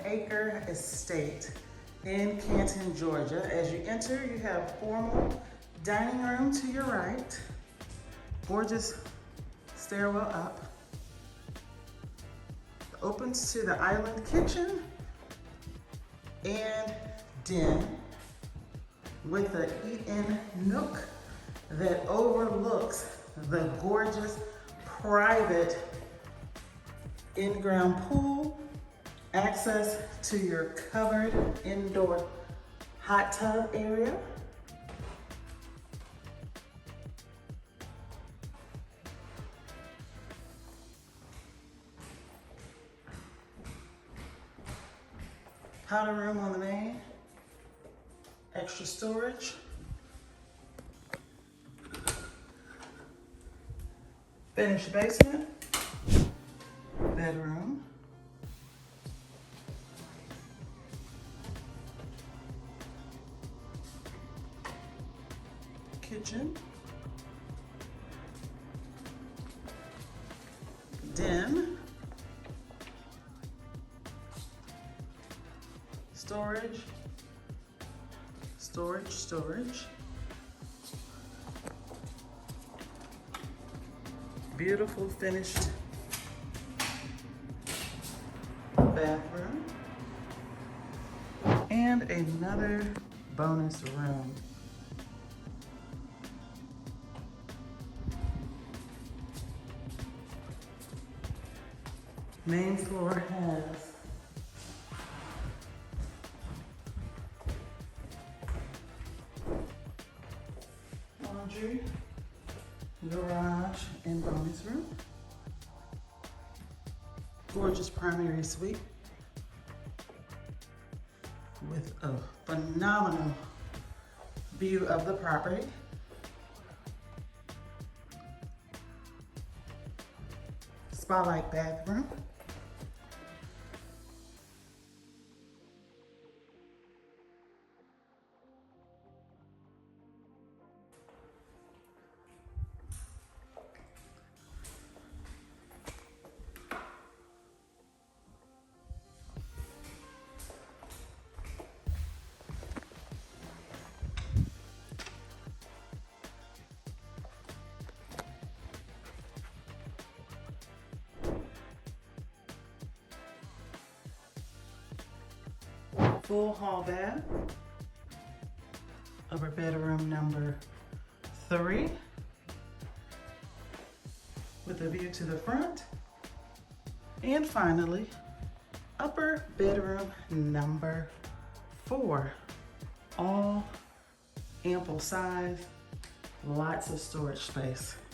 Acre estate in Canton, Georgia. As you enter, you have formal dining room to your right, gorgeous stairwell up. Opens to the island kitchen and den with an eat-in nook that overlooks the gorgeous private in-ground pool, access to your covered indoor hot tub area, powder room on the main, extra storage, finished basement, bedroom, kitchen, den, storage, storage. Beautiful finished bathroom. And another bonus room. Main floor has laundry, garage, and bonus room. Gorgeous primary suite with a phenomenal view of the property. Spa-like bathroom. Full hall bath, upper bedroom number 3, with a view to the front. And finally, upper bedroom number 4, all ample size, lots of storage space.